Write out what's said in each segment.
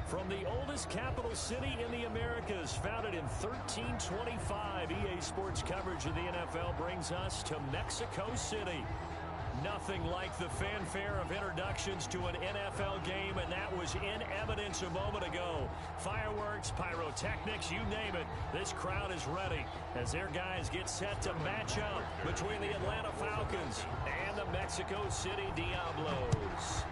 From the oldest capital city in the Americas, founded in 1325, EA Sports coverage of the NFL brings us to Mexico City. Nothing like the fanfare of introductions to an NFL game, and that was in evidence a moment ago. Fireworks, pyrotechnics, you name it. This crowd is ready as their guys get set to match up between the Atlanta Falcons and the Mexico City Diablos.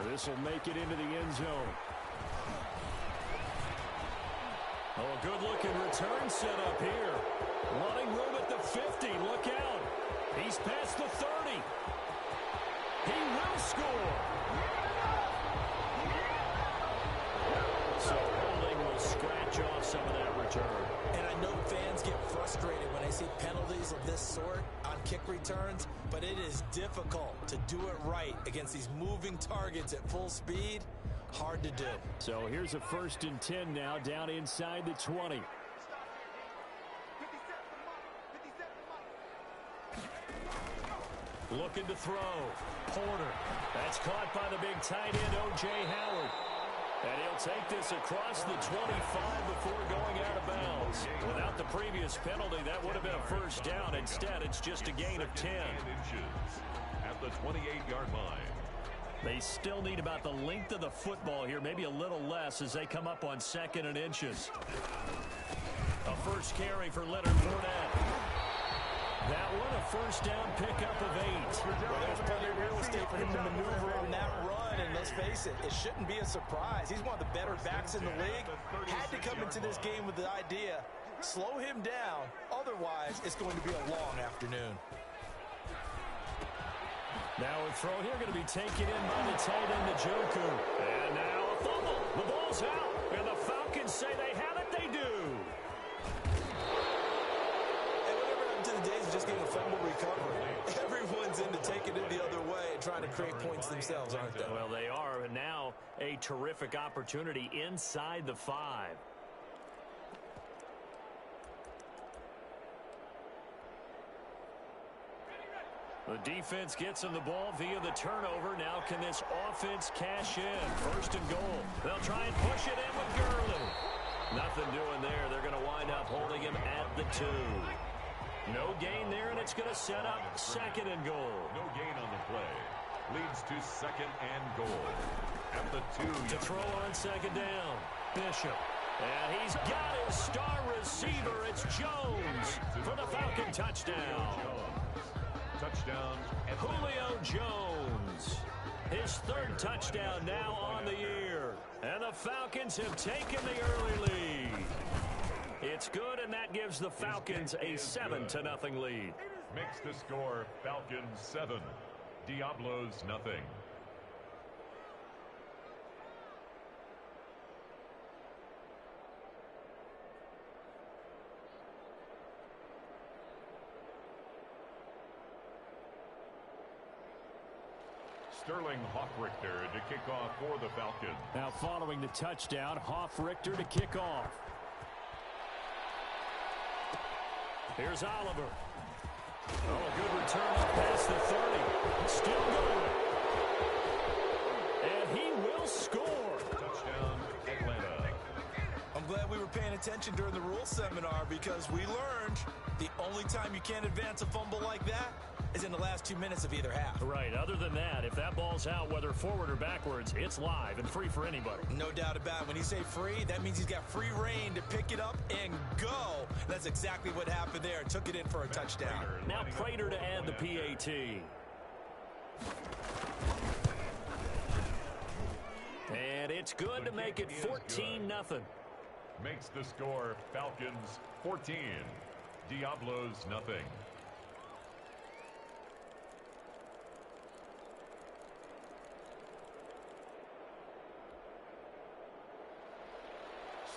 This will make it into the end zone. Oh, a good-looking return set up here. Running room at the 50. Look out. He's past the 30. He will score. So holding will scratch off some of that return. And I know fans get frustrated when they see penalties of this sort on kick returns, but it is difficult to do it right against these moving targets at full speed. Hard to do. So here's a 1st and 10 now, down inside the 20. Looking to throw. Porter. That's caught by the big tight end, O.J. Howard. And he'll take this across the 25 before going out of bounds. Without the previous penalty, that would have been a 1st down. Instead, it's just a gain of 10. At the 28-yard line. They still need about the length of the football here, maybe a little less as they come up on 2nd and inches. A 1st carry for Leonard Fournette. That one, a 1st down pickup of 8. Well, there's plenty of real estate for him to maneuver on that run, and let's face it, it shouldn't be a surprise. He's one of the better backs in the league. Had to come into this game with the idea, slow him down, otherwise it's going to be a long afternoon. Now a throw here going to be taken in by the tight end, Njoku. And now a fumble. The ball's out, and the Falcons say they have it. They do. Just getting a fumble recovery. Everyone's into taking it the other way and trying to create points themselves, aren't they? Well, they are, and now a terrific opportunity inside the 5. The defense gets him the ball via the turnover. Now can this offense cash in? 1st and goal. They'll try and push it in with Gurley. Nothing doing there. They're going to wind up holding him at the 2. No gain there, and it's going to set up 2nd and goal. No gain on the play. Leads to 2nd and goal. At the 2. To throw on 2nd down. Bishop. And he's got his star receiver. It's Jones for the Falcon touchdown. Touchdown. Julio Jones. His 3rd touchdown now on the year. And the Falcons have taken the early lead. It's good, and that gives the Falcons a 7-0 lead. Makes the score Falcons 7, Diablos nothing. Sterling Hoffrichter to kick off for the Falcons. Now following the touchdown, Hoffrichter to kick off. Here's Oliver. Oh, a good return up past the 30. Still going. And he will score. Touchdown, Atlanta. I'm glad we were paying attention during the rules seminar because we learned the only time you can't advance a fumble like that is in the last 2 minutes of either half. Right. Other than that, if that ball's out, whether forward or backwards, it's live and free for anybody. No doubt about it. When you say free, that means he's got free reign to pick it up and go. That's exactly what happened there. Took it in for a touchdown. Now Prater to add the PAT. And it's good to make it 14-0. Makes the score Falcons 14, Diablos nothing.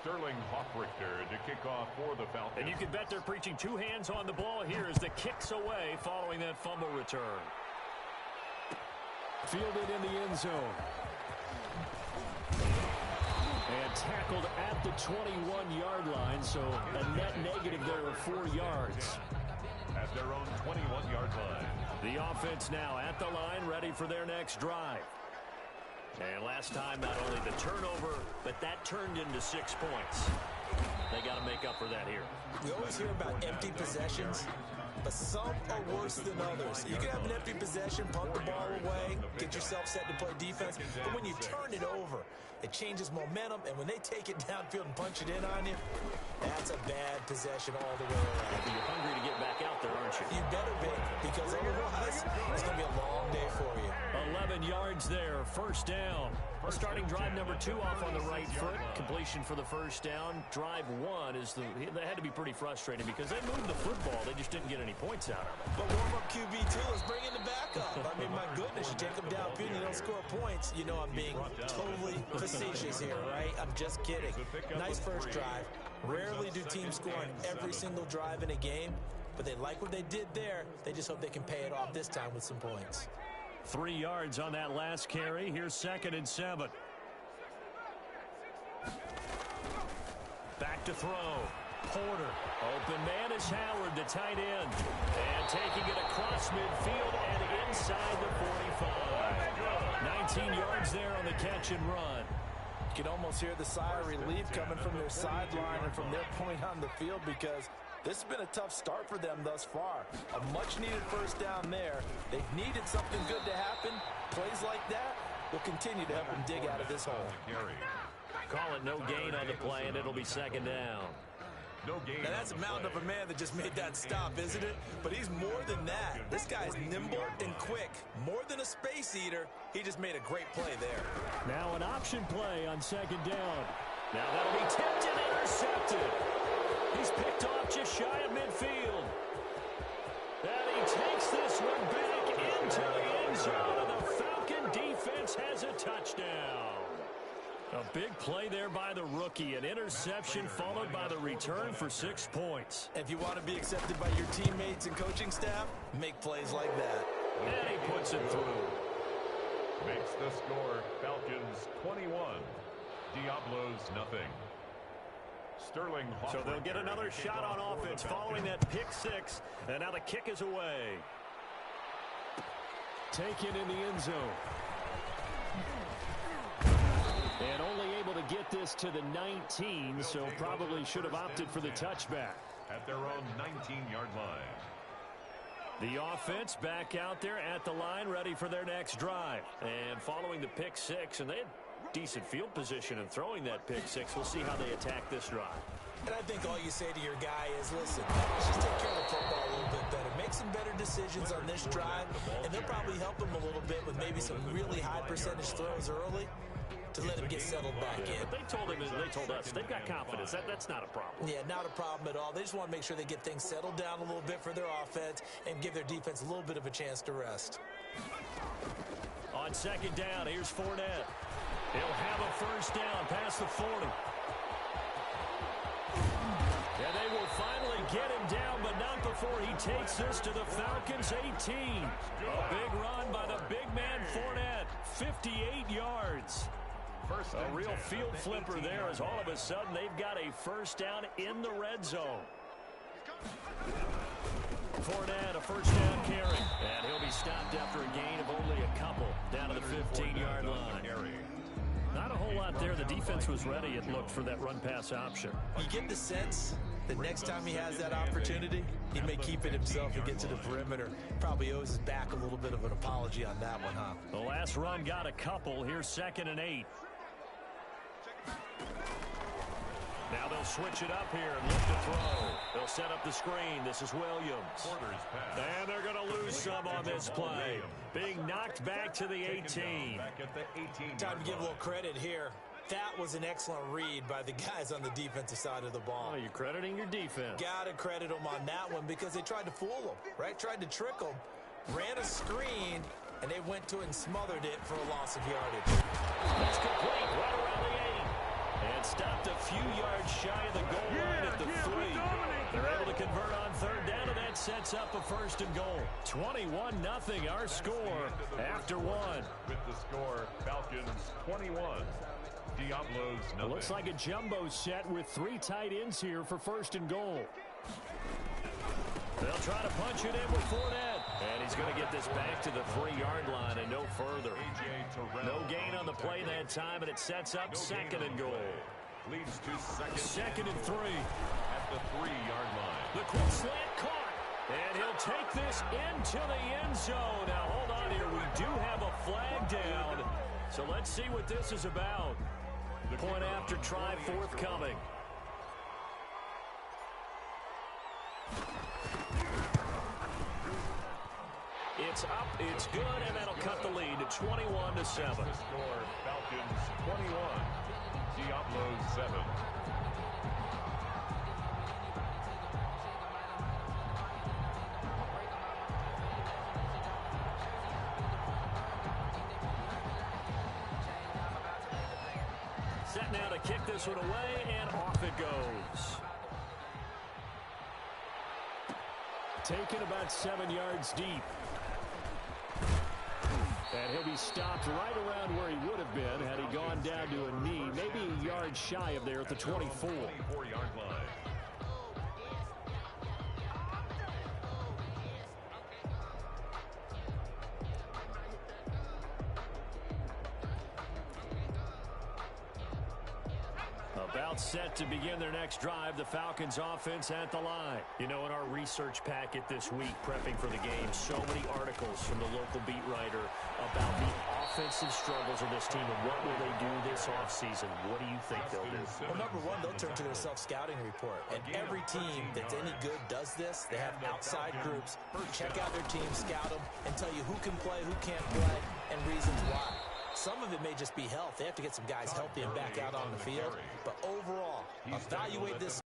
Sterling Hoffrichter to kick off for the Falcons. And you can bet they're preaching 2 hands on the ball here as the kick's away following that fumble return. Fielded in the end zone. And tackled at the 21-yard line, so a net negative there of 4 yards. At their own 21-yard line. The offense now at the line, ready for their next drive. And last time, not only the turnover, but that turned into 6 points. They got to make up for that here. We always hear about empty possessions, but some are worse than others. You can have an empty possession, punt the ball away, get yourself set to play defense, but when you turn it over, it changes momentum, and when they take it downfield and punch it in on you, that's a bad possession all the way around. You're hungry to get back out there, aren't you? You better be, because otherwise, it's going to be a long day for you. 11 yards there, first down. Well, starting drive number 2 off on the right foot. Completion for the first down. Drive 1 they had to be pretty frustrating because they moved the football. They just didn't get any points out of it. But warm-up QB2 is bringing the backup. I mean, my goodness, you take them downfield and you don't score points. You know I'm being totally facetious here, right? I'm just kidding. Nice first drive. Rarely do teams score on every single drive in a game, but they like what they did there. They just hope they can pay it off this time with some points. 3 yards on that last carry. Here's 2nd and 7. Back to throw. Porter. Open man is Howard, the tight end. And taking it across midfield and inside the 45. 19 yards there on the catch and run. You can almost hear the sigh of relief coming from their sideline and from their point on the field because this has been a tough start for them thus far. A much-needed first down there. They've needed something good to happen. Plays like that will continue to help them dig out of this hole. Call it no gain on the play, and it'll be 2nd down. No gain. Now that's a mountain of a man that just made that stop, isn't it? But he's more than that. This guy's nimble and quick. More than a space eater, he just made a great play there. Now an option play on 2nd down. Now that'll be tipped and intercepted. He's picked off just shy of midfield. And he takes this one back into the end zone, and the Falcon defense has a touchdown. A big play there by the rookie. An interception followed by the return for 6 points. If you want to be accepted by your teammates and coaching staff, make plays like that. And he puts it through. Makes the score Falcons 21. Diablos nothing. Sterling. So they'll get another shot on offense following that pick 6. And now the kick is away. Taken in the end zone. And only able to get this to the 19, so probably should have opted for the touchback. At their own 19-yard line. The offense back out there at the line, ready for their next drive. And following the pick 6, and they had decent field position in throwing that pick 6. We'll see how they attack this drive. And I think all you say to your guy is, listen, let's just take care of the football a little bit better. Make some better decisions on this drive, and they'll probably help him a little bit with maybe some really high percentage throws early to let him get settled back in. But they told us they've got confidence. That's not a problem. Yeah, not a problem at all. They just want to make sure they get things settled down a little bit for their offense and give their defense a little bit of a chance to rest. On 2nd down, here's Fournette. He'll have a first down past the 40. And they will finally get him down, but not before he takes this to the Falcons' 18. A big run by the big man Fournette. 58 yards. A real field flipper there as all of a sudden they've got a first down in the red zone. Fournette, a first down carry. And he'll be stopped after a gain of only a couple down to the 15-yard line. Not a whole lot there. The defense was ready, it looked, for that run-pass option. You get the sense that next time he has that opportunity, he may keep it himself and get to the perimeter. Probably owes his back a little bit of an apology on that one, huh? The last run got a couple. Here's 2nd and 8. Now they'll switch it up here and look to throw. They'll set up the screen. This is Williams. And they're going to lose some on this play. Being knocked back to the 18. Time to give a little credit here. That was an excellent read by the guys on the defensive side of the ball. Oh, you're crediting your defense. Got to credit them on that one because they tried to fool them, right? Tried to trick them. Ran a screen, and they went to it and smothered it for a loss of yardage. That's complete. Right around the 8. And stopped a few yards shy of the goal line at the 3. They're able to convert on 3rd down, and that sets up a 1st and goal. 21-0 our score after 1. With the score, Falcons 21. Diablos nothing. Looks like a jumbo set with 3 tight ends here for 1st and goal. They'll try to punch it in with Fournette. And he's going to get this back to the 3-yard line, and no further. No gain on the play that time, and it sets up second and goal. Leads to second and 3. At the 3-yard line. The quick slant caught. And he'll take this into the end zone. Now, hold on here. We do have a flag down. So let's see what this is about. Point after try forthcoming. It's up, it's good, and that'll cut the lead to 21-7. Score, Falcons 21, Diablo 7. Set now to kick this one away, and off it goes. Taken about 7 yards deep. And he'll be stopped right around where he would have been had he gone down to a knee, maybe a yard shy of there at the 24. 24-yard line. About set to begin their next drive, the Falcons offense at the line. You know, in our research packet this week, prepping for the game, so many articles from the local beat writer about the offensive struggles of this team and what will they do this offseason. What do you think they'll do? Well, number one, they'll turn to their self-scouting report. And every team that's any good does this. They have outside groups who check out their team, scout them, and tell you who can play, who can't play, and reasons why. Some of it may just be health. They have to get some guys healthy and back out on the field. But overall, evaluate this.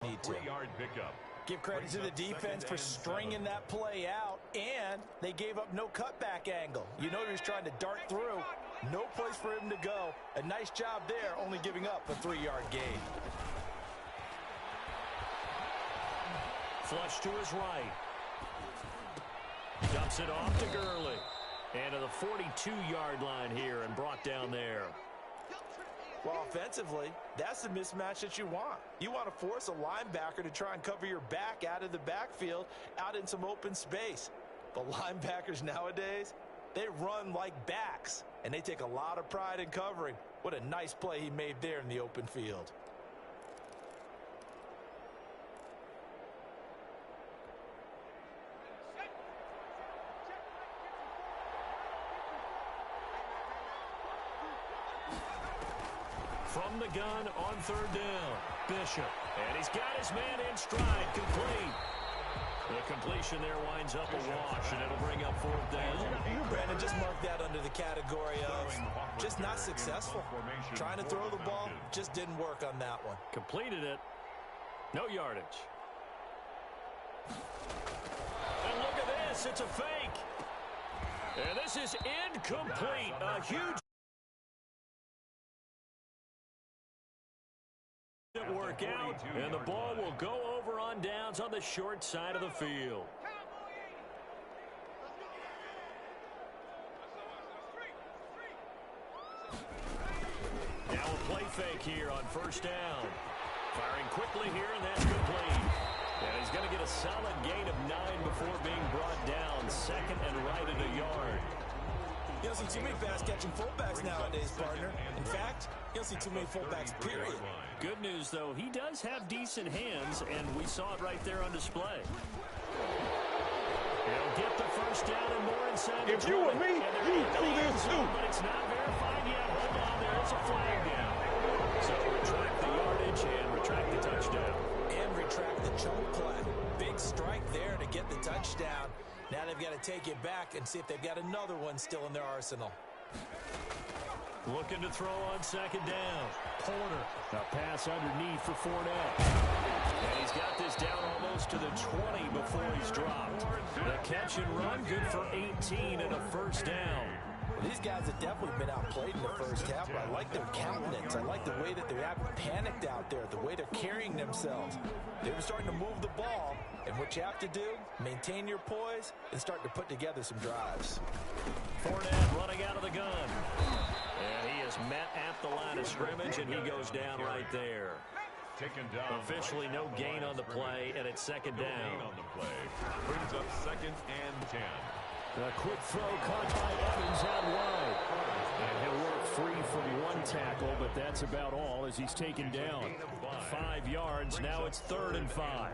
Need to. 3-yard pickup. Give credit to the defense for stringing that play out, and they gave up no cutback angle. You know he was trying to dart through. No place for him to go. A nice job there, only giving up a 3-yard gain. Flush to his right. Dumps it off to Gurley. And to the 42-yard line here and brought down there. Well, offensively, that's the mismatch that you want. You want to force a linebacker to try and cover your back out of the backfield, out in some open space. But linebackers nowadays, they run like backs, and they take a lot of pride in covering. What a nice play he made there in the open field. From the gun on third down, Bishop. And he's got his man in stride, complete. The completion there winds up a wash, and it'll bring up fourth down. Brandon, just mark that under the category of just not successful. Trying to throw the ball, just didn't work on that one. Completed it. No yardage. And look at this. It's a fake. And this is incomplete. A huge work out, and the ball will go over on downs on the short side of the field. Now a play fake here on first down. Firing quickly here, and that's complete. And he's going to get a solid gain of 9 before being brought down. Second and right at a yard. You don't see too many pass-catching fullbacks nowadays, partner. In fact, you don't see too many fullbacks, period. Good news, though, he does have decent hands, and we saw it right there on display. He'll get the first down and more inside. If you were me, you'd do this too. But it's not verified yet. Hold on, there is a flag down. So retract the yardage and retract the touchdown. And retract the chunk play. Big strike there to get the touchdown. Now they've got to take it back and see if they've got another one still in their arsenal. Looking to throw on second down. Porter. A pass underneath for Fournette. And he's got this down almost to the 20 before he's dropped. The catch and run, good for 18 and a first down. These guys have definitely been outplayed in the first half, but I like their countenance. I like the way that they're panicked out there, the way they're carrying themselves. They were starting to move the ball, and what you have to do, maintain your poise and start to put together some drives. Fournette running out of the gun. And he is met at the line of scrimmage, and he goes down right there. Taken down. Officially no gain on the play, and it's second down. On the play. Brings up second and 10. A quick throw caught by Evans out wide. And he'll work free from one tackle, but that's about all as he's taken down. 5 yards. Now it's 3rd and 5.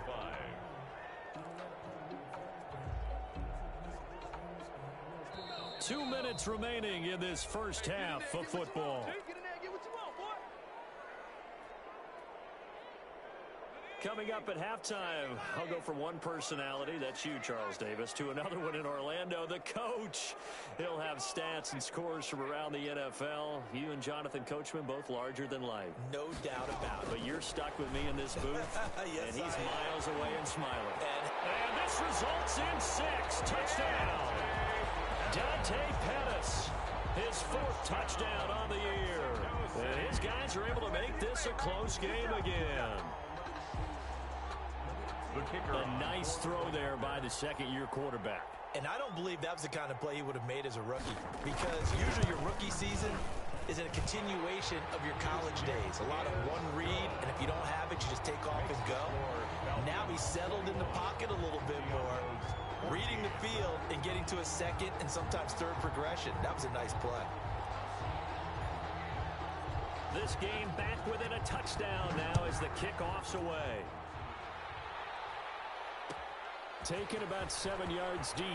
2 minutes remaining in this first half of football. Coming up at halftime, I'll go from one personality, that's you, Charles Davis, to another one in Orlando, the coach. He'll have stats and scores from around the NFL. You and Jonathan Coachman both larger than life. No doubt about it. But you're stuck with me in this booth, yes, and he's I am. miles away and smiling. And this results in 6. Touchdown. Dante Pettis, his 4th touchdown on the year. And his guys are able to make this a close game again. A nice throw there by the second-year quarterback. And I don't believe that was the kind of play he would have made as a rookie, because usually your rookie season is a continuation of your college days. A lot of one read, and if you don't have it, you just take off and go. Now he's settled in the pocket a little bit more, reading the field and getting to a second and sometimes third progression. That was a nice play. This game back within a touchdown now as the kickoff's away. Taken about 7 yards deep.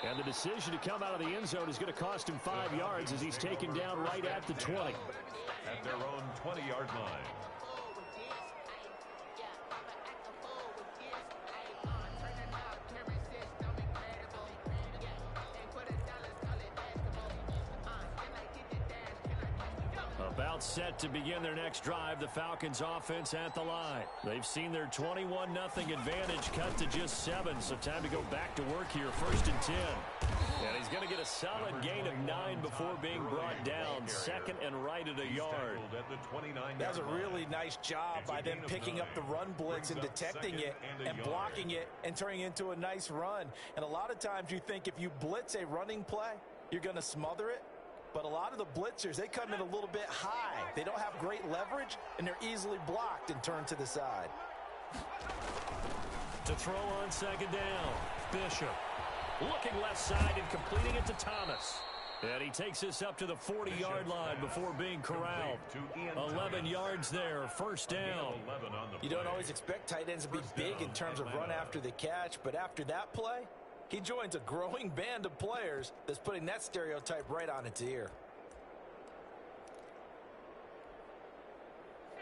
And the decision to come out of the end zone is going to cost him 5 yards as he's taken down right at the 20. At their own 20-yard line. About set to begin their next drive, the Falcons offense at the line. They've seen their 21-0 advantage cut to just 7, so time to go back to work here, 1st and 10. And he's going to get a solid gain of 9 before being brought down, 2nd and right at a yard. That was a really nice job by them picking up the run blitz and detecting it and blocking it and turning it into a nice run. And a lot of times you think if you blitz a running play, you're going to smother it. But a lot of the blitzers, they come in a little bit high. They don't have great leverage, and they're easily blocked and turned to the side. To throw on 2nd down, Bishop. Looking left side and completing it to Thomas. And he takes this up to the 40-yard line before being corralled. 11 yards there, 1st down. You don't always expect tight ends to be big in terms of run after the catch, but after that play, he joins a growing band of players that's putting that stereotype right on its ear.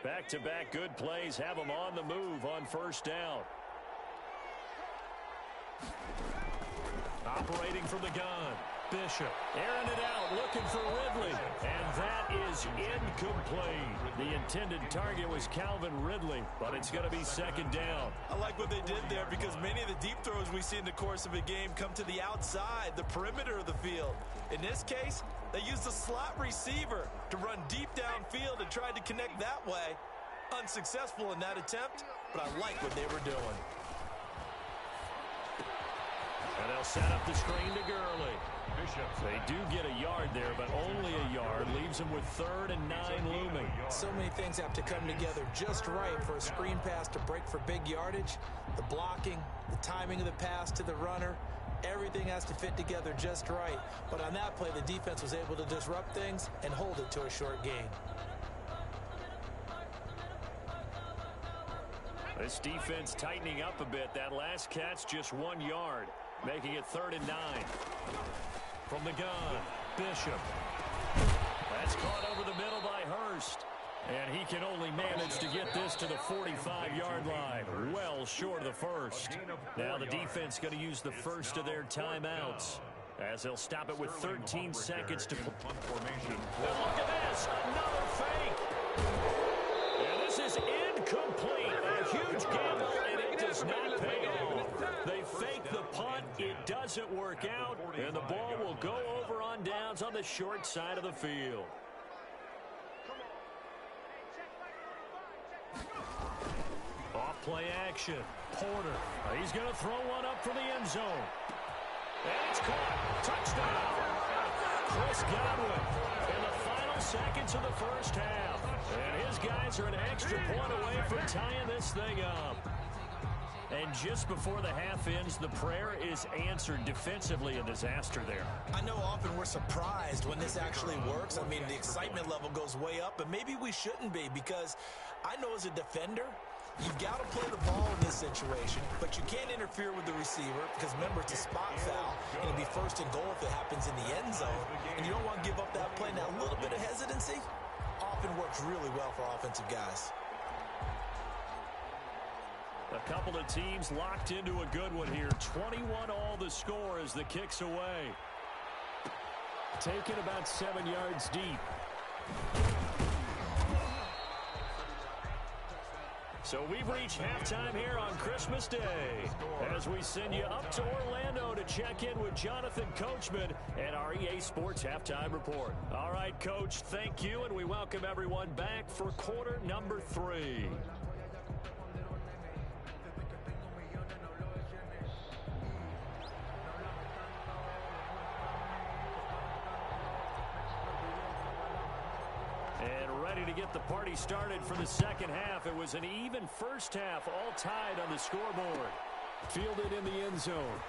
Back-to-back good plays have him on the move on 1st down. Operating from the gun, Bishop. Airing it out, looking for Ridley. And that is incomplete. The intended target was Calvin Ridley, but it's going to be 2nd down. I like what they did there because many of the deep throws we see in the course of a game come to the outside, the perimeter of the field. In this case, they used a slot receiver to run deep downfield and tried to connect that way. Unsuccessful in that attempt, but I like what they were doing. And they'll set up the screen to Gurley. They do get a yard there, but only a yard. Leaves them with 3rd and 9 looming. So many things have to come together just right for a screen pass to break for big yardage. The blocking, the timing of the pass to the runner, everything has to fit together just right. But on that play, the defense was able to disrupt things and hold it to a short gain. This defense tightening up a bit. That last catch just 1 yard, making it 3rd and 9. From the gun, Bishop. That's caught over the middle by Hurst. And he can only manage to get this to the 45-yard line. Well short of the 1st. Now the defense going to use the first of their timeouts, as they'll stop it with 13 seconds to play. And look at this, another fake. And this is incomplete. A huge gamble, and it does not pay off. They fake the punt. It doesn't work out, and the ball will go over on downs on the short side of the field. Off play action. Porter. He's going to throw one up from the end zone. And it's caught. Touchdown. Chris Godwin in the final seconds of the first half. And his guys are an extra point away from tying this thing up. And just before the half ends, the prayer is answered defensively. A disaster there. I know often we're surprised when this actually works. I mean, the excitement level goes way up, but maybe we shouldn't be, because I know as a defender, you've got to play the ball in this situation, but you can't interfere with the receiver because, remember, it's a spot foul, and it'll be first and goal if it happens in the end zone, and you don't want to give up that play. Now, a little bit of hesitancy often works really well for offensive guys. A couple of teams locked into a good one here. 21 all the score as the kick's away. Taken about 7 yards deep. So we've reached halftime here on Christmas Day as we send you up to Orlando to check in with Jonathan Coachman and our EA Sports Halftime Report. All right, Coach, thank you, and we welcome everyone back for quarter number 3. And ready to get the party started for the second half. It was an even first half, all tied on the scoreboard. Fielded in the end zone.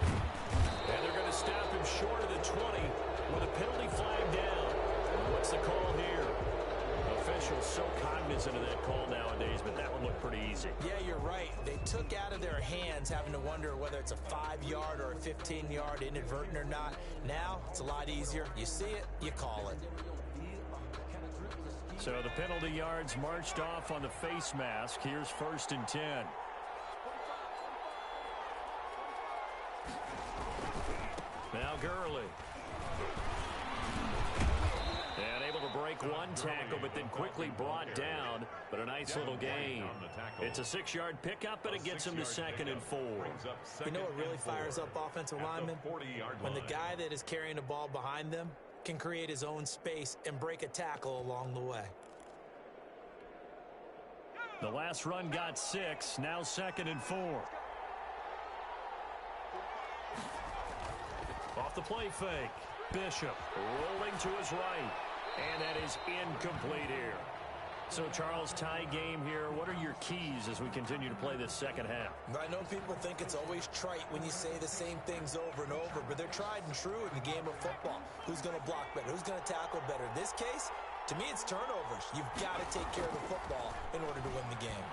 And they're going to stop him short of the 20 with a penalty flag down. What's the call here? Officials so cognizant of that call nowadays, but that one looked pretty easy. Yeah, you're right. They took out of their hands having to wonder whether it's a 5-yard or a 15-yard inadvertent or not. Now, it's a lot easier. You see it, you call it. So the penalty yards marched off on the face mask. Here's 1st and 10. Now Gurley. And able to break one tackle, but then quickly brought down. But a nice little gain. It's a 6-yard pickup, but it gets him to 2nd and 4. You know what really fires up offensive linemen? When the guy that is carrying the ball behind them can create his own space and break a tackle along the way. The last run got 6, now 2nd and 4. Off the play fake. Bishop rolling to his right. And that is incomplete here. So, Charles, tie game here. What are your keys as we continue to play this second half? I know people think it's always trite when you say the same things over and over, but they're tried and true in the game of football. Who's going to block better? Who's going to tackle better? In this case, to me, it's turnovers. You've got to take care of the football in order to win the game.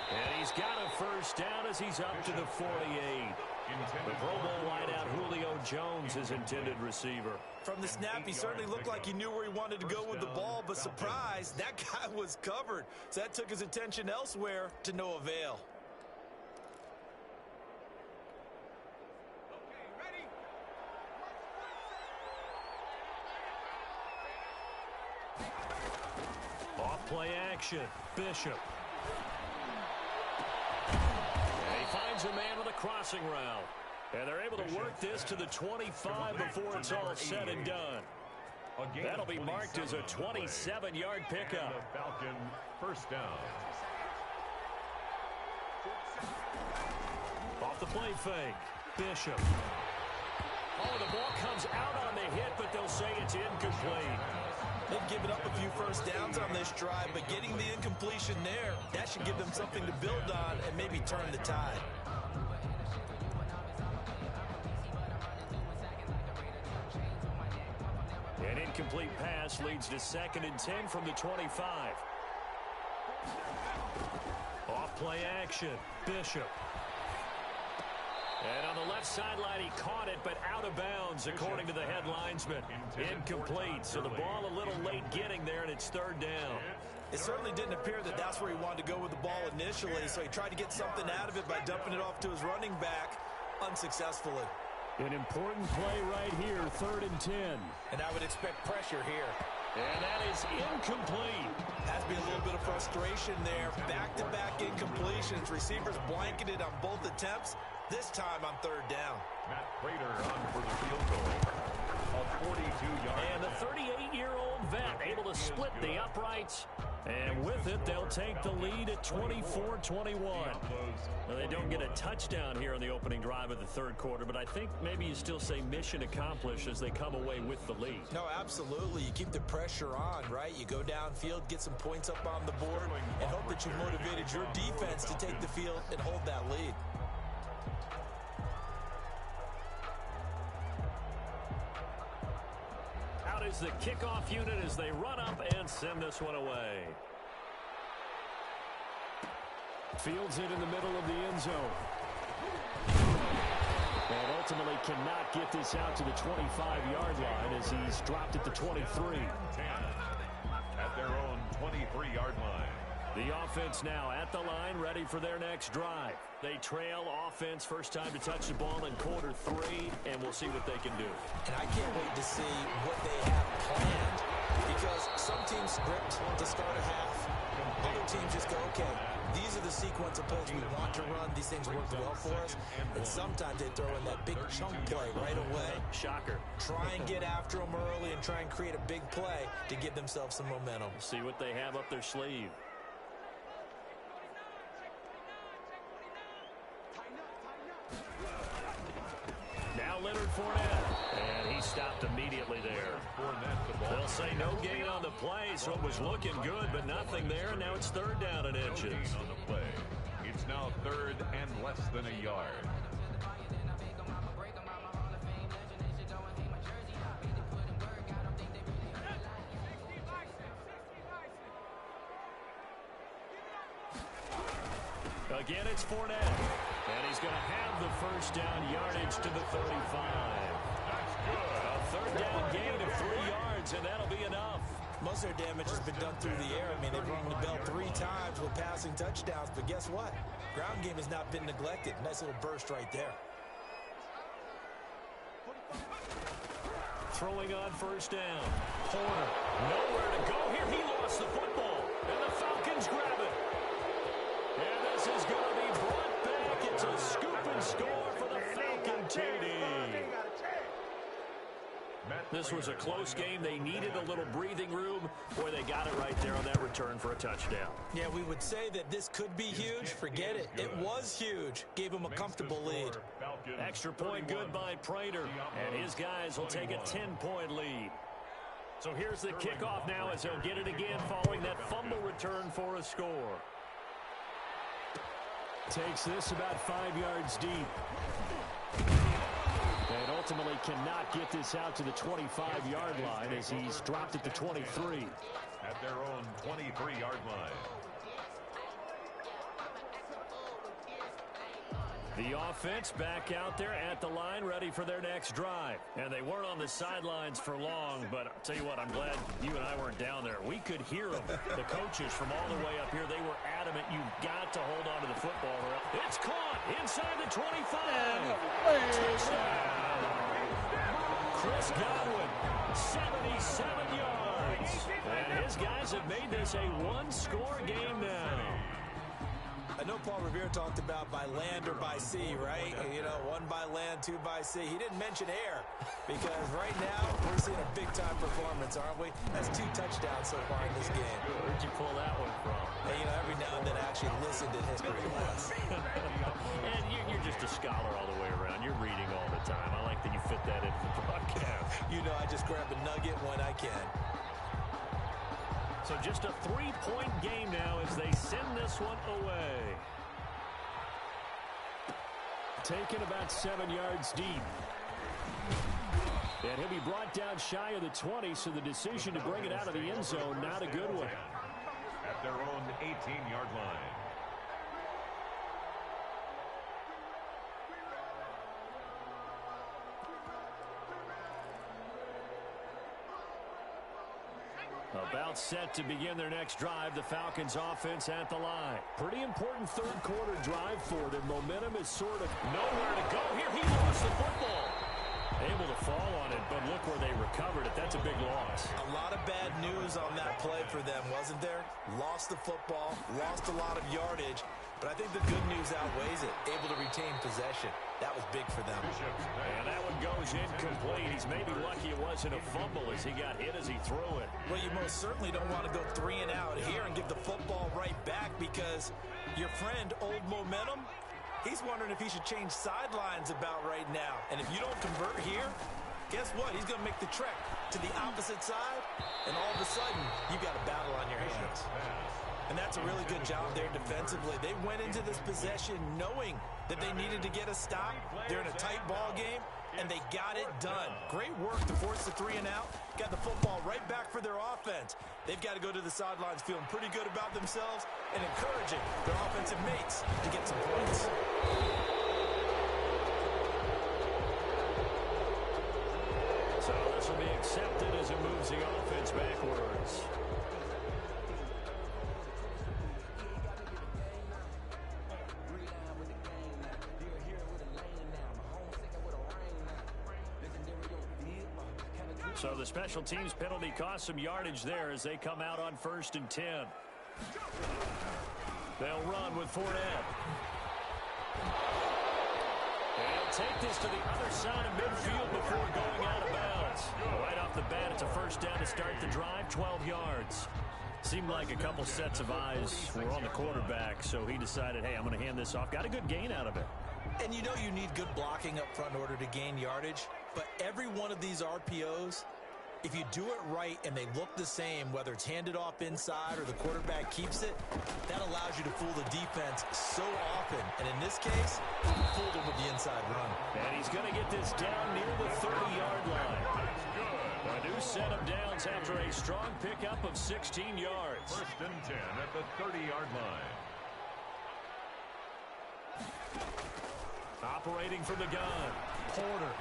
And he's got a first down as he's up to the 48. The Pro Bowl wideout Julio Jones, his intended receiver. From the snap, he certainly looked like he knew where he wanted to go with the ball, but surprise, that guy was covered. So that took his attention elsewhere to no avail. Off play action, Bishop. A man with a crossing route. And they're able to work this to the 25 before it's all said and done. That'll be marked as a 27-yard pickup. Falcon first down. Off the play fake. Bishop. Oh, the ball comes out on the hit, but they'll say it's incomplete. They've given up a few first downs on this drive, but getting the incompletion there, that should give them something to build on and maybe turn the tide. An incomplete pass leads to 2nd and 10 from the 25. Off play action, Bishop. And on the left sideline, he caught it, but out of bounds, according to the head linesman. Incomplete, so the ball a little late getting there, and it's 3rd down. It certainly didn't appear that that's where he wanted to go with the ball initially, so he tried to get something out of it by dumping it off to his running back, unsuccessfully. An important play right here, 3rd and 10. And I would expect pressure here. And that is incomplete. Has been a little bit of frustration there. Back-to-back incompletions. Receivers blanketed on both attempts. This time on 3rd down. Matt Prater on for the field goal. A 42-yard. And the 38-year-old vet able to split the uprights. And with it, they'll take the lead at 24-21. Well, they don't get a touchdown here in the opening drive of the third quarter, but I think maybe you still say mission accomplished as they come away with the lead. No, absolutely. You keep the pressure on, right? You go downfield, get some points up on the board, and hope that you motivated your defense to take the field and hold that lead. Out is the kickoff unit as they run up and send this one away. Fields it in the middle of the end zone. And ultimately cannot get this out to the 25-yard line as he's dropped at the 23. 10 at their own 23-yard line. The offense now at the line, ready for their next drive. They trail offense, first time to touch the ball in quarter 3, and we'll see what they can do. And I can't wait to see what they have planned, because some teams script to start a half. Other teams just go, okay, these are the sequence of plays we want to run. These things work well for us. And sometimes they throw in that big chunk play right away. Shocker. Try and get after them early and try and create a big play to give themselves some momentum. See what they have up their sleeve. Now Leonard Fournette, and he stopped immediately there. They'll say no gain on the play, so it was looking good, but nothing there. Now it's third down and inches. On the play. It's now third and less than a yard. Again, it's Fournette. And he's going to have the first down yardage to the 35. That's good. A third down gain of 3 yards, and that'll be enough. Most of their damage has been done through the air. I mean, they've rung the bell 3 times with passing touchdowns, but guess what? Ground game has not been neglected. Nice little burst right there. Throwing on first down. Porter, nowhere to go here. He lost the football, and the Falcons grab it. And this is going to be brought back. It's a scoop and score for the Falcon TD. This was a close game. They needed a little breathing room. Boy, they got it right there on that return for a touchdown. Yeah, we would say that this could be huge. Forget it. It was huge. Gave them a comfortable lead. Extra point good by Prater. And his guys will take a 10-point lead. So here's the kickoff now as they'll get it again following that fumble return for a score. Takes this about 5 yards deep. And ultimately cannot get this out to the 25-yard line as he's dropped at the 23. At their own 23-yard line. The offense back out there at the line, ready for their next drive. And they weren't on the sidelines for long, but I'll tell you what, I'm glad you and I weren't down there. We could hear them. The coaches from all the way up here, they were adamant. You've got to hold on to the football. It's caught inside the 25. Touchdown. Chris Godwin, 77 yards. And his guys have made this a one-score game now. I know Paul Revere talked about by land or by sea, right? You know, 1 by land, 2 by sea. He didn't mention air because right now we're seeing a big-time performance, aren't we? That's 2 touchdowns so far in this game. Where'd you pull that one from? Hey, you know, every now and then I actually listen to history class. And you're just a scholar all the way around. You're reading all the time. I like that you fit that into the broadcast. You know, I just grab a nugget when I can. So just a 3-point game now as they send this one away. Taken about 7 yards deep. And he'll be brought down shy of the 20, so the decision to bring it out of the end zone, not a good one. At their own 18-yard line. About set to begin their next drive, the Falcons offense at the line. Pretty important third quarter drive for them. Momentum is sort of nowhere to go here. He lost the football. Able to fall on it, but look where they recovered it. That's a big loss. A lot of bad news on that play for them, wasn't there? Lost the football, lost a lot of yardage, but I think the good news outweighs it. Able to retain possession. That was big for them. And that one goes incomplete. He's maybe lucky it wasn't a fumble as he got hit as he threw it. Well, you most certainly don't want to go 3 and out here and give the football right back because your friend, Old Momentum, he's wondering if he should change sidelines about right now. And if you don't convert here, guess what? He's going to make the trek to the opposite side, and all of a sudden, you've got a battle on your hands. And that's a really good job there defensively. They went into this possession knowing that they needed to get a stop. They're in a tight ball game, and they got it done. Great work to force the 3 and out. Got the football right back for their offense. They've got to go to the sidelines feeling pretty good about themselves and encouraging their offensive mates to get some points. So this will be accepted as it moves the offense backwards. So the special teams penalty cost some yardage there as they come out on 1st and 10. They'll run with Fournette. They'll take this to the other side of midfield before going out of bounds. Right off the bat, it's a first down to start the drive, 12 yards. Seemed like a couple sets of eyes were on the quarterback, so he decided, hey, I'm going to hand this off. Got a good gain out of it. And you know you need good blocking up front in order to gain yardage, but every one of these RPOs, if you do it right and they look the same, whether it's handed off inside or the quarterback keeps it, that allows you to fool the defense so often. And in this case, he fooled him with the inside run. And he's going to get this down near the 30-yard line. A new set of downs after a strong pickup of 16 yards. 1st and 10 at the 30-yard line. Operating from the gun, Porter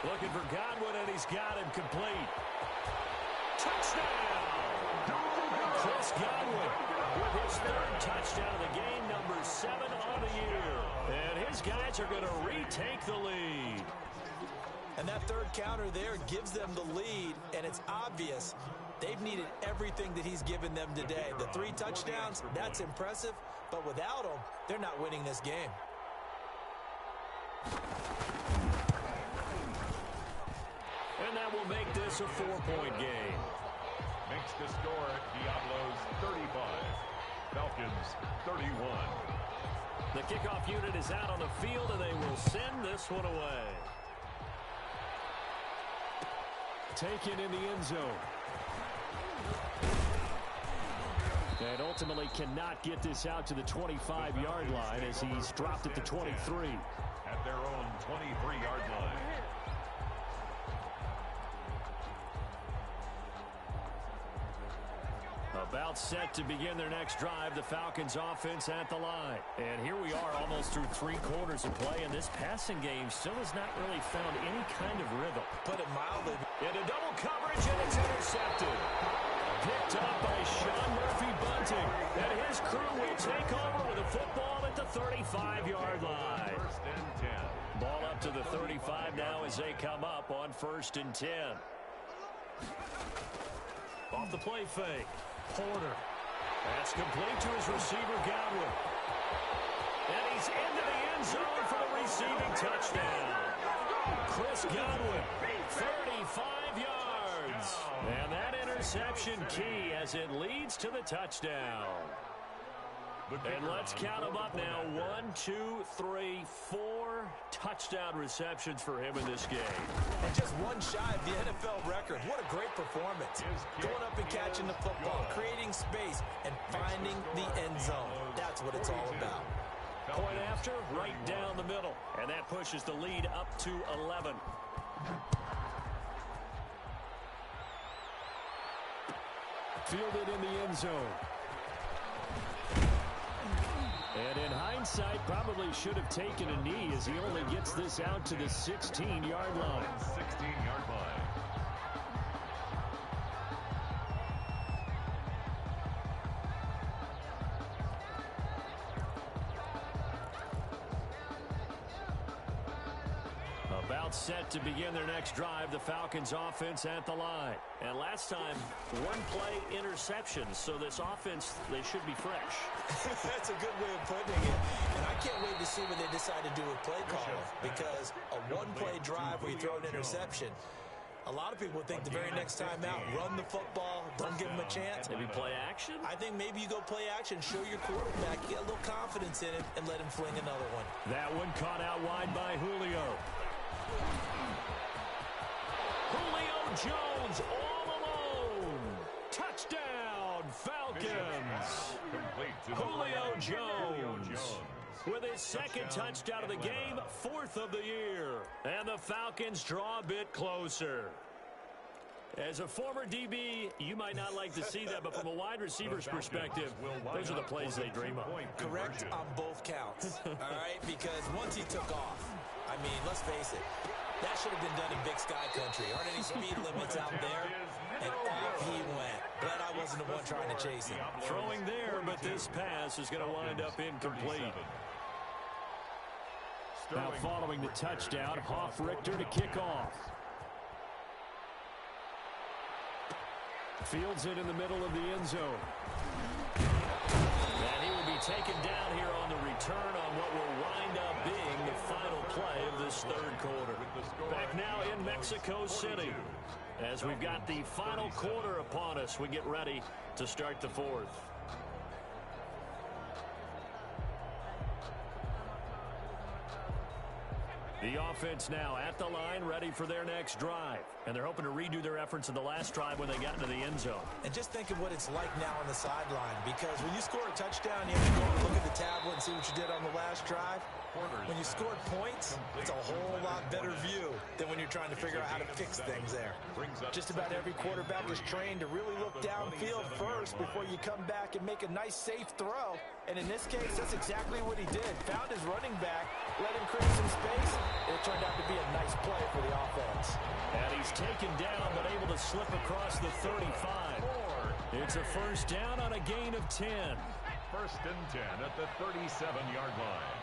looking for Godwin, and he's got him complete. Touchdown! Chris Godwin with his 3rd touchdown of the game, number 7 on the year. And his guys are going to retake the lead. And that 3rd counter there gives them the lead, and it's obvious they've needed everything that he's given them today. The 3 touchdowns, that's impressive, but without him, they're not winning this game. And that will make this a 4-point game. Makes the score Diablos 35, Falcons 31. The kickoff unit is out on the field, and they will send this one away. Taken in the end zone. And ultimately cannot get this out to the 25-yard line as he's dropped at the 23. At their own 23-yard line. About set to begin their next drive, the Falcons offense at the line. And here we are almost through 3 quarters of play, and this passing game still has not really found any kind of rhythm. Put it mildly. Into double coverage, and it's intercepted. Picked up by Sean Murphy Bunting. And his crew will take over with a football at the 35-yard line. 1st and 10. Ball up to the 35 now as they come up on 1st and 10. Off the play fake. Porter. That's complete to his receiver, Godwin. And he's into the end zone for the receiving touchdown. Chris Godwin, 35 yards. And that interception key as it leads to the touchdown. And let's count them up now. 1, 2, 3, 4 touchdown receptions for him in this game. And just one shy of the NFL record. What a great performance. Going up and catching the football, creating space, and finding the end zone. That's what it's all about. Point after, right down the middle. And that pushes the lead up to 11. Fielded in the end zone. And in hindsight, probably should have taken a knee as he only gets this out to the 16-yard line. 16-yard line. About set to begin their next drive, the Falcons offense at the line. And last time, one play interception. So this offense, they should be fresh. That's a good way of putting it. And I can't wait to see what they decide to do with play calling. Because a one-play drive where you throw an interception, a lot of people think the very next time out, run the football, don't give them a chance. Maybe play action? I think maybe you go play action, show your quarterback, get a little confidence in it, and let him fling another one. That one caught out wide by Julio. Julio Jones all alone. Touchdown, Falcons. Julio Jones with his second touchdown of the game, 4th of the year. And the Falcons draw a bit closer. As a former DB, you might not like to see that, but from a wide receiver's perspective, those are the plays they dream of. Correct on both counts, all right? Because once he took off, I mean, let's face it, that should have been done in Big Sky Country. Aren't any speed limits out there? And off he went. Glad I wasn't the one trying to chase him. Throwing there, but this pass is going to wind up incomplete. Now following the touchdown, Richter to kick off. Fields it in the middle of the end zone. And he will be taken down here on the return on what will wind up being the final play of this third quarter. Back now in Mexico City. As we've got the final quarter upon us, we get ready to start the fourth. The offense now at the line, ready for their next drive. And they're hoping to redo their efforts in the last drive when they got into the end zone. And just think of what it's like now on the sideline. Because when you score a touchdown, you have to go and look at the tablet and see what you did on the last drive. When you scored points, it's a whole lot better view than when you're trying to figure out how to fix things there. Just about every quarterback is trained to really look downfield first before you come back and make a nice, safe throw. And in this case, that's exactly what he did. Found his running back, let him create some space, and it turned out to be a nice play for the offense. And he's taken down, but able to slip across the 35. It's a first down on a gain of 10. 1st and 10 at the 37-yard line.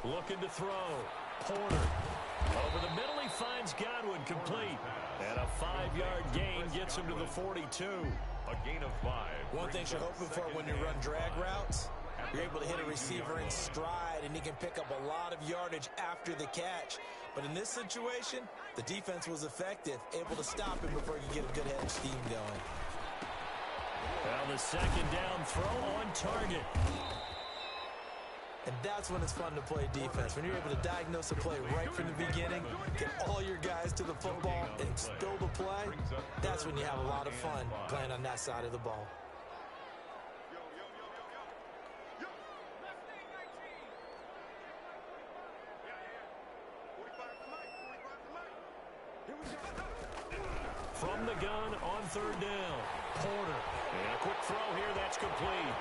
Looking to throw. Porter. Over the middle, he finds Godwin complete. And a 5-yard gain gets him to the 42. A gain of 5. One thing you're hoping for when you run drag routes, you're able to hit a receiver in stride, and he can pick up a lot of yardage after the catch. But in this situation, the defense was effective, able to stop him before he could get a good head of steam going. Well, the second down throw on target. And that's when it's fun to play defense. When you're able to diagnose a play right from the beginning, get all your guys to the football, and spill the play, that's when you have a lot of fun playing on that side of the ball. From the gun on third down. Porter. And a quick throw here. That's complete.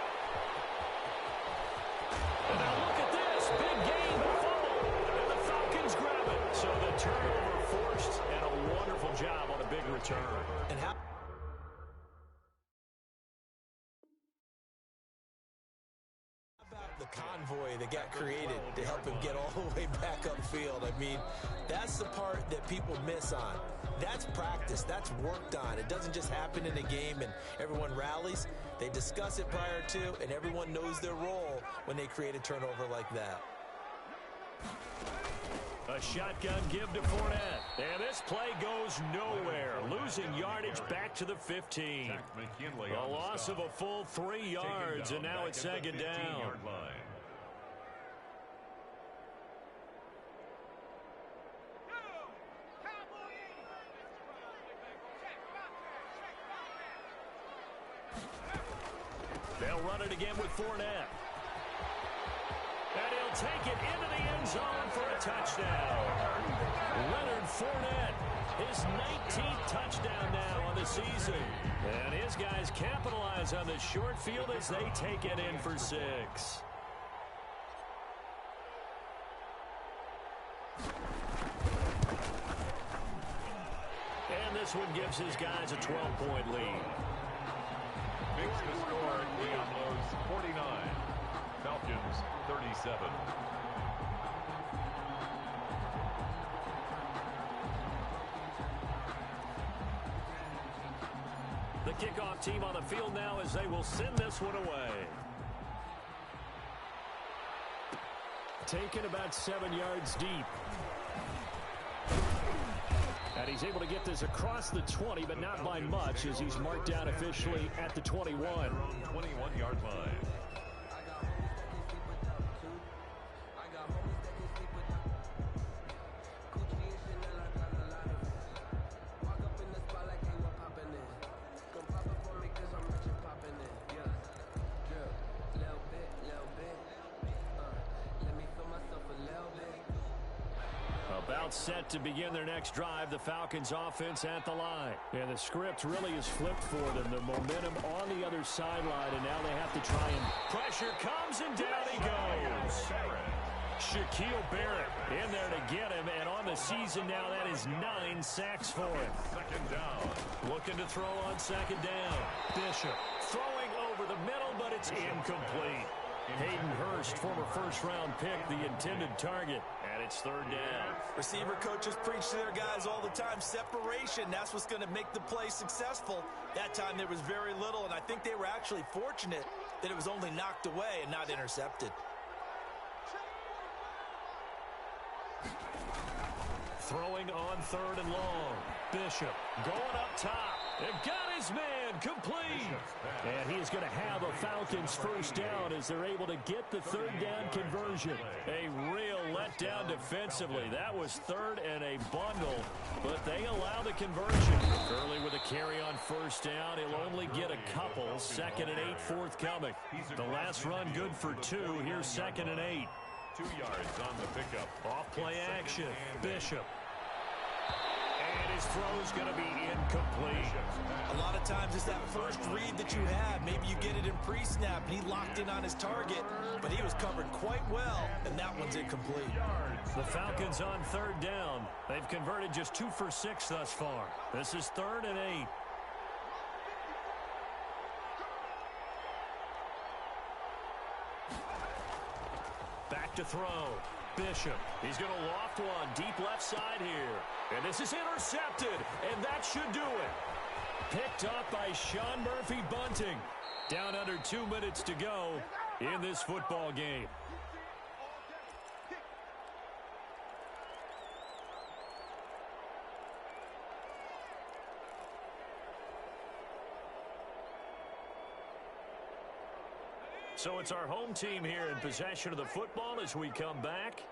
And now look at this. Big gain. Fumble. And the Falcons grab it. So the turnover forced, and a wonderful job on a big return. And how about the convoy that got created to help him get all the way back upfield? I mean, that's the part that people miss on. That's practice. That's worked on. It doesn't just happen in a game and everyone rallies. They discuss it prior to, and everyone knows their role when they create a turnover like that. A shotgun give to Fournette. And this play goes nowhere. Losing yardage back to the 15. A loss of a full 3 yards, and now it's second down. They'll run it again with Fournette. And he'll take it into the end zone for a touchdown. Leonard Fournette, his 19th touchdown now on the season. And his guys capitalize on the short field as they take it in for 6. And this one gives his guys a 12-point lead. Makes the score Diablos 49, 27. The kickoff team on the field now as they will send this one away. Taken about 7 yards deep. And he's able to get this across the 20, but not by much as he's marked down officially at the 21. 21-yard line. About set to begin their next drive, the Falcons offense at the line. And the script really is flipped for them. The momentum on the other sideline, and now they have to try and... Pressure comes, and down he goes. Shaquille Barrett in there to get him, and on the season now, that is 9 sacks for him. Second down. Looking to throw on second down. Bishop throwing over the middle, but it's incomplete. Hayden Hurst, former first-round pick, the intended target, and it's third down. Receiver coaches preach to their guys all the time. Separation, that's what's going to make the play successful. That time there was very little, and I think they were actually fortunate that it was only knocked away and not intercepted. Throwing on third and long. Bishop going up top. And got his man complete. And he is going to have a Falcons first down as they're able to get the third down conversion. A real letdown defensively. That was third and a bundle, but they allow the conversion. Early with a carry on first down. He'll only get a couple. 2nd and 8 forthcoming. The last run good for 2. Here's 2nd and 8. 2 yards on the pickup. Off play action. Bishop. And his throw is going to be incomplete. A lot of times it's that first read that you have. Maybe you get it in pre-snap, and he locked in on his target, but he was covered quite well, and that one's incomplete. The Falcons on third down. They've converted just 2 for 6 thus far. This is 3rd and 8. Back to throw. Bishop. He's going to loft one deep left side here. And this is intercepted, and that should do it. Picked up by Sean Murphy-Bunting. Down under 2 minutes to go in this football game. So it's our home team here in possession of the football as we come back.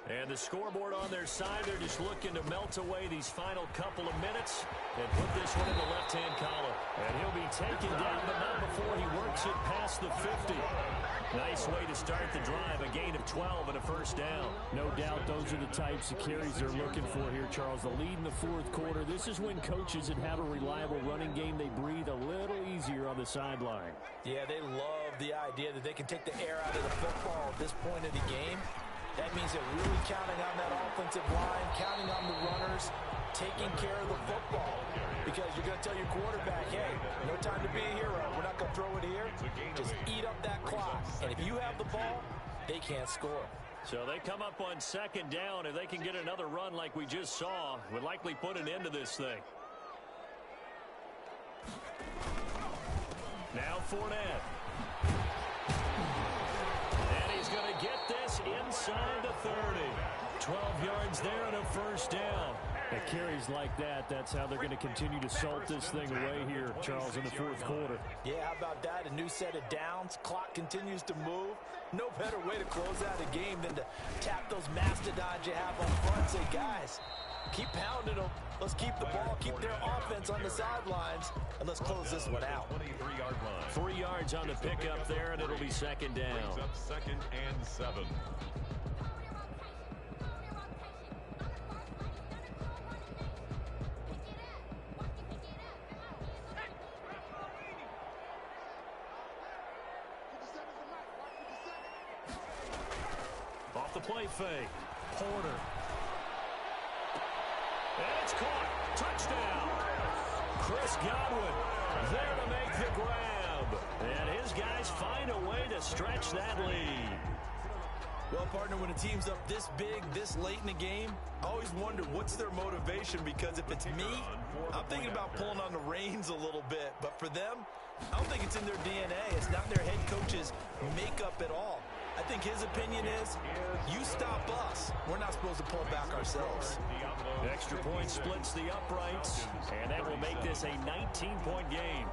And the scoreboard on their side, they're just looking to melt away these final couple of minutes and put this one in the left-hand column. And he'll be taken down, but not before he works it past the 50. Nice way to start the drive, a gain of 12 and a first down. No doubt those are the types of carries they're looking for here, Charles. The lead in the fourth quarter. This is when coaches that have a reliable running game, they breathe a little easier on the sideline. Yeah, they love the idea that they can take the air out of the football at this point of the game. That means they're really counting on that offensive line, counting on the runners, taking care of the football. Because you're going to tell your quarterback, hey, no time to be a hero. We're not going to throw it here. Just eat up that clock. And if you have the ball, they can't score. So they come up on second down. If they can get another run like we just saw, would likely put an end to this thing. Now Fournette. And he's going to get this inside the 30. 12 yards there and a first down. At carries like that, that's how they're going to continue to salt this thing away here, Charles, in the fourth quarter. Yeah, how about that? A new set of downs. Clock continues to move. No better way to close out a game than to tap those mastodons you have on front and say, guys, keep pounding them. Let's keep the ball, keep their offense on the sidelines, and let's close this one out. 23-yard line. 3 yards on the pickup there, and it'll be second down. Brings up 2nd and 7. Off the play fake. Porter. And it's caught. Touchdown. Chris Godwin there to make the grab. And his guys find a way to stretch that lead. Well, partner, when a team's up this big, this late in the game, I always wonder what's their motivation, because if it's me, I'm thinking about pulling on the reins a little bit. But for them, I don't think it's in their DNA. It's not their head coach's makeup at all. I think his opinion is, you stop us. We're not supposed to pull back ourselves. Extra point splits the uprights, and that will make this a 19-point game.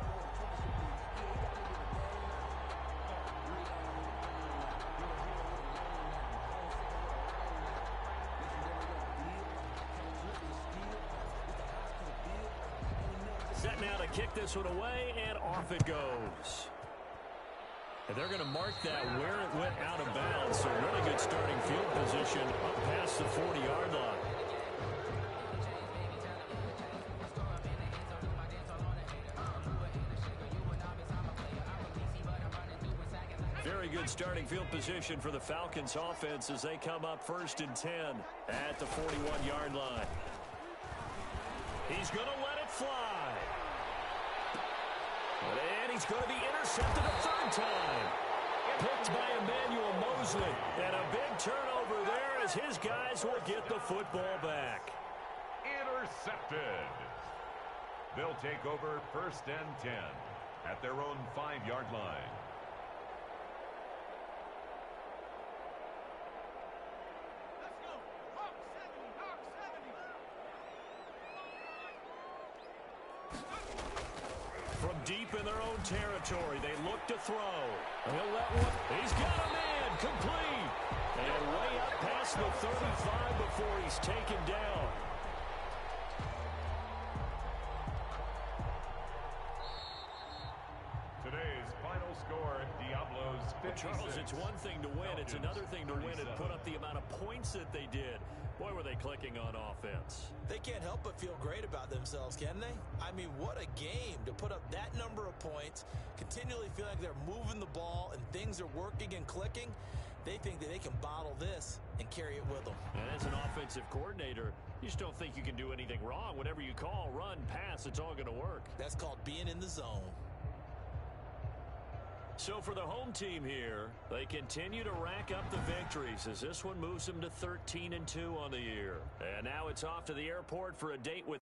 Set now to kick this one away, and off it goes. And they're going to mark that where it went out of bounds. So really good starting field position up past the 40-yard line. Very good starting field position for the Falcons offense as they come up 1st and 10 at the 41-yard line. He's going to let it fly. And he's going to be intercepted a 3rd time. Picked by Emmanuel Mosley. And a big turnover there as his guys will get the football back. Intercepted. They'll take over 1st and 10 at their own 5-yard line. From deep in their own territory, they look to throw. He'll let one. He's got a man, complete. And way up past the 35 before he's taken down. Today's final score, Diablos 56. Charles, it's one thing to win. It's another thing to win and put up the amount of points that they did. Boy, were they clicking on offense. They can't help but feel great about themselves, can they? I mean, what a game to put up that number of points, continually feel like they're moving the ball and things are working and clicking. They think that they can bottle this and carry it with them. And as an offensive coordinator, you just don't think you can do anything wrong. Whatever you call, run, pass, it's all going to work. That's called being in the zone. So for the home team here, they continue to rack up the victories as this one moves them to 13-2 on the year. And now it's off to the airport for a date with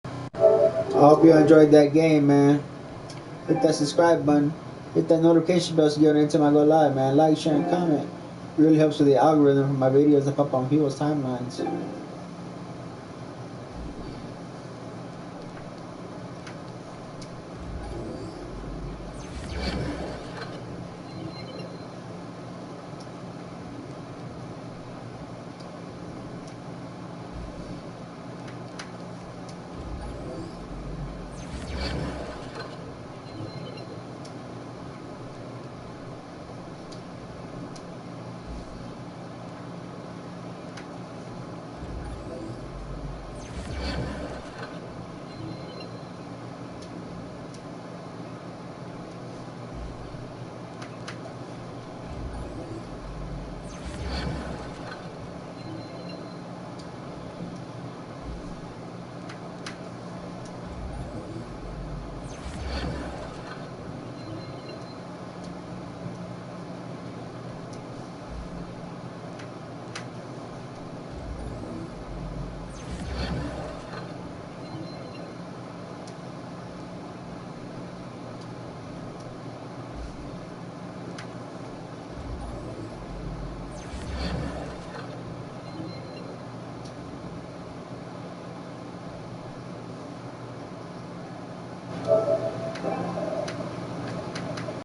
I hope you enjoyed that game, man. Hit that subscribe button. Hit that notification bell so you get anytime I go live, man. Like, share, and comment. Really helps with the algorithm for my videos to pop on people's timelines.